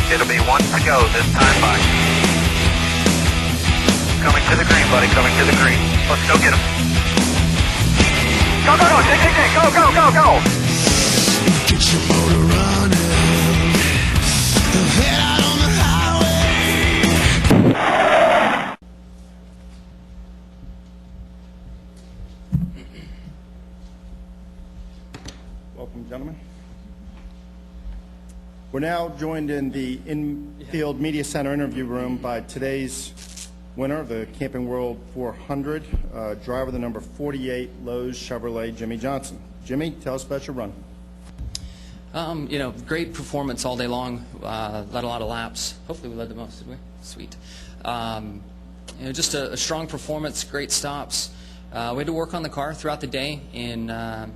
It'll be one to go this time by. Coming to the green, buddy, coming to the green. Let's go get him. Go, go, go, take, go, go, go, go. Get your motor running. Head out on the highway. Welcome, gentlemen. We're now joined in the infield media center interview room by today's winner of the Camping World 400, driver the number 48 Lowe's Chevrolet, Jimmie Johnson. Jimmy, tell us about your run. Great performance all day long. Led a lot of laps. Hopefully we led the most, did we? Sweet. Just a strong performance, great stops. We had to work on the car throughout the day and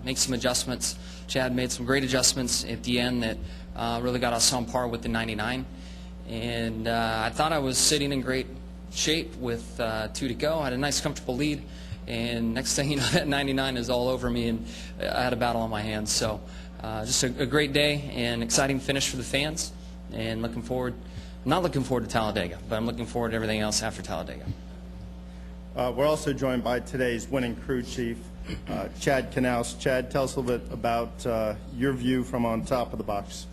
make some adjustments. Chad made some great adjustments at the end that really got us on par with the 99. And I thought I was sitting in great shape with 2 to go. I had a nice, comfortable lead. And next thing you know, that 99 is all over me, and I had a battle on my hands. So just a great day and exciting finish for the fans. And looking forward, not looking forward to Talladega, but I'm looking forward to everything else after Talladega. We're also joined by today's winning crew chief, Chad Knaus. Chad, tell us a little bit about your view from on top of the box.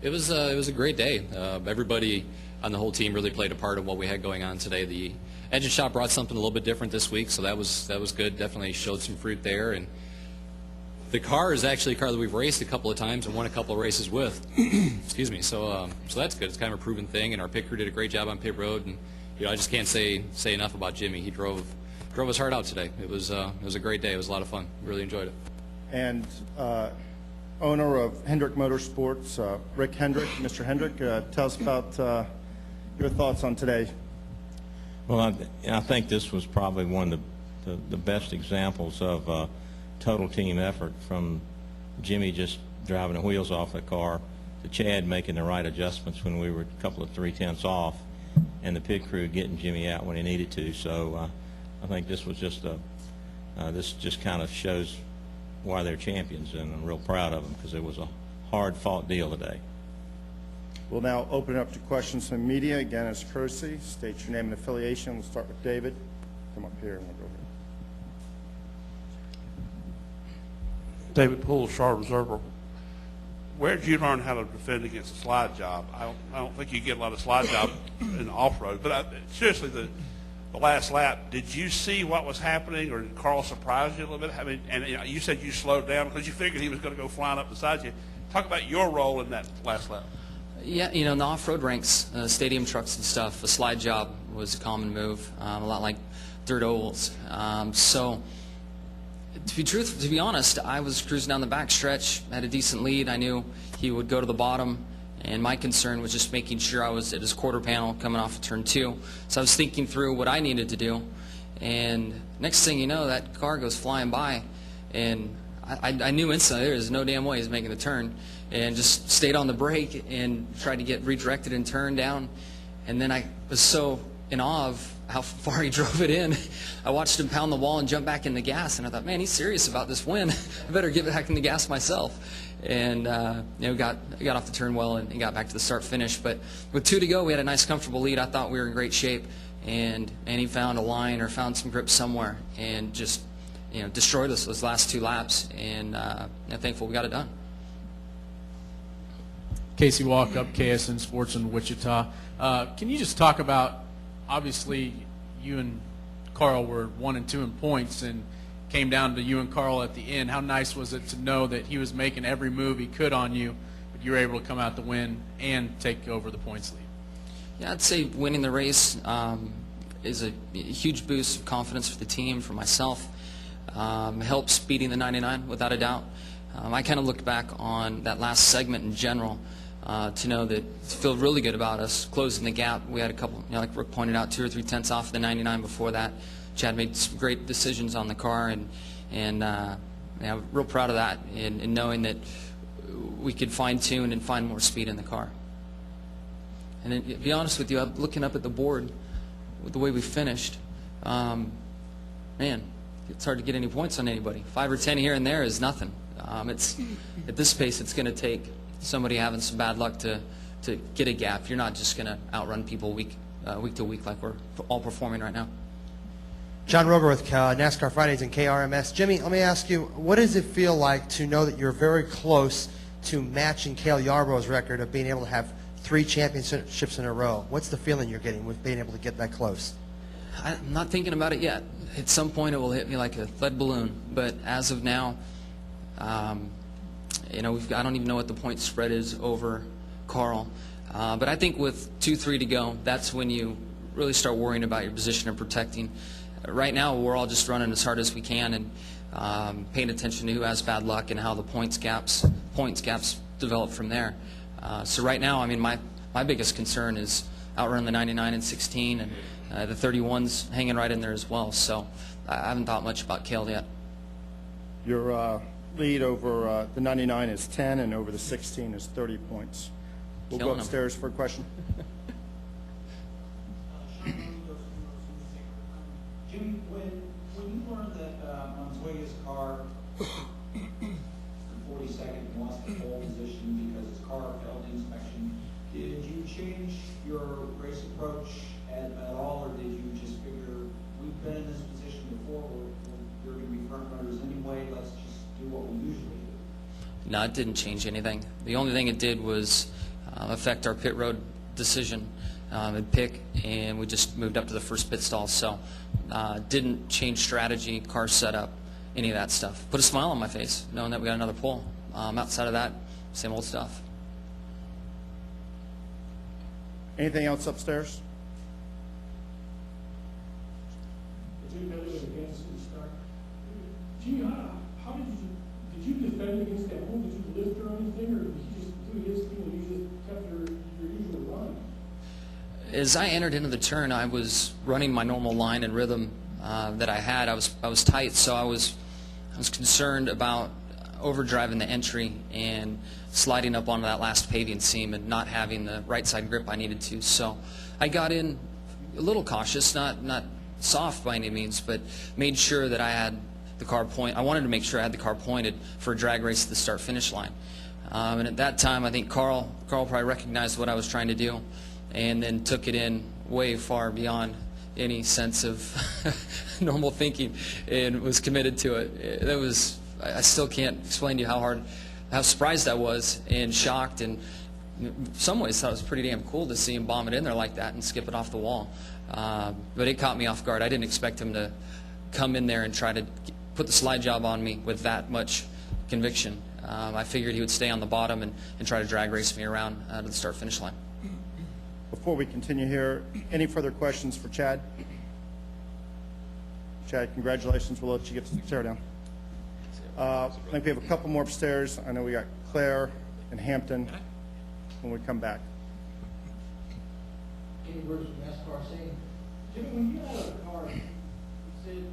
It was a great day. Everybody on the whole team really played a part of what we had going on today. The engine shop brought something a little bit different this week, so that was good. Definitely showed some fruit there. And the car is actually a car that we've raced a couple of times and won a couple of races with. Excuse me. So that's good. It's kind of a proven thing, and our pit crew did a great job on pit road. And I just can't say enough about Jimmy. He drove his heart out today. It was a great day. It was a lot of fun. Really enjoyed it. And owner of Hendrick Motorsports, Rick Hendrick. Mr. Hendrick, tell us about your thoughts on today. Well, I think this was probably one of the best examples of total team effort, from Jimmy just driving the wheels off the car to Chad making the right adjustments when we were a couple of 3/10 off, and the pit crew getting Jimmy out when he needed to. So I think this was just this just kind of shows why they're champions, and I'm real proud of them because it was a hard-fought deal today. We'll now open it up to questions from the media. Again, as courtesy, state your name and affiliation. We'll start with David. Come up here and we'll go here. David Poole, Charlotte Observer. Where did you learn how to defend against a slide job? I don't think you get a lot of slide job in off-road, but seriously, the last lap, did you see what was happening, or did Carl surprise you a little bit? I mean, and you said you slowed down because you figured he was going to go flying up beside you. Talk about your role in that last lap. Yeah, in the off-road ranks, stadium trucks and stuff, a slide job was a common move, a lot like dirt ovals. So, to be honest, I was cruising down the back stretch, had a decent lead. I knew he would go to the bottom, and my concern was just making sure I was at his quarter panel coming off of turn 2. So I was thinking through what I needed to do, and next thing you know, that car goes flying by, and I knew instantly there's no damn way he's making the turn, and just stayed on the brake and tried to get redirected and turned down. And then I was so in awe of how far he drove it in. I watched him pound the wall and jump back in the gas, and I thought, man, he's serious about this win. I better get back in the gas myself. And got off the turn well and got back to the start-finish. But with 2 to go, we had a nice, comfortable lead. I thought we were in great shape, and he found a line or found some grip somewhere and just destroyed us those last 2 laps. And I'm thankful we got it done. Casey Walkup, KSN Sports in Wichita. Can you just talk about, obviously, you and Carl were 1 and 2 in points and came down to you and Carl at the end. How nice was it to know that he was making every move he could on you, but you were able to come out to win and take over the points lead? Yeah, I'd say winning the race is a huge boost of confidence for the team, for myself. Helps beating the 99 without a doubt. I kind of look back on that last segment in general to know that to feel really good about us closing the gap. We had a couple, like Rick pointed out, 2 or 3 tenths off the 99 before that. Chad made some great decisions on the car, and I'm real proud of that, and knowing that we could fine-tune and find more speed in the car. And then, to be honest with you, I'm looking up at the board with the way we finished. Man, it's hard to get any points on anybody. 5 or 10 here and there is nothing. It's at this pace, it's going to take somebody having some bad luck to to get a gap. You're not just going to outrun people week to week like we're all performing right now. John Roger with NASCAR Fridays and KRMS. Jimmie, let me ask you, what does it feel like to know that you're very close to matching Cale Yarborough's record of being able to have 3 championships in a row? What's the feeling you're getting with being able to get that close? I'm not thinking about it yet. At some point it will hit me like a lead balloon, but as of now, you know, I don't even know what the point spread is over Carl. But I think with 2-3 to go, that's when you really start worrying about your position and protecting. Right now, we're all just running as hard as we can and paying attention to who has bad luck and how the points gaps develop from there. So right now, I mean, my biggest concern is outrun the 99 and 16, and the 31's hanging right in there as well. So I haven't thought much about Cale yet. Your lead over the 99 is 10, and over the 16 is 30 points. We'll Killing go upstairs for a question. Jimmie, when you learned that Montoya's car for 42nd lost the pole position because his car failed the inspection, did you change your race approach at all, or did you just figure, we've been in this position before, we're going to be front runners anyway, let's just do what we usually do? No, it didn't change anything. The only thing it did was affect our pit road decision and pick, and we just moved up to the first pit stall. So didn't change strategy, car setup, any of that stuff. Put a smile on my face knowing that we got another pole. Outside of that, same old stuff. Anything else upstairs? Jimmie, how did you defend against that hole? Did you lift or anything, or did you just do his thing and you just kept your usual run? As I entered into the turn, I was running my normal line and rhythm that I had. I was tight, so I was concerned about overdriving the entry and sliding up onto that last paving seam and not having the right side grip I needed to. So I got in a little cautious, not soft by any means, but made sure that I had the car point. I wanted to make sure I had the car pointed for a drag race at the start-finish line. And at that time, I think Carl probably recognized what I was trying to do, and then took it in way far beyond any sense of normal thinking, and was committed to it. I still can't explain to you how surprised I was and shocked, and in some ways thought it was pretty damn cool to see him bomb it in there like that and skip it off the wall. But it caught me off guard. I didn't expect him to come in there and try to put the slide job on me with that much conviction. I figured he would stay on the bottom and try to drag race me around to the start-finish line. Before we continue here, any further questions for Chad? Chad, congratulations. We'll let you get the chair down. I think we have a couple more upstairs. I know we got Claire and Hampton when we come back. Any words from NASCAR saying, Jimmie, when you had a car, you said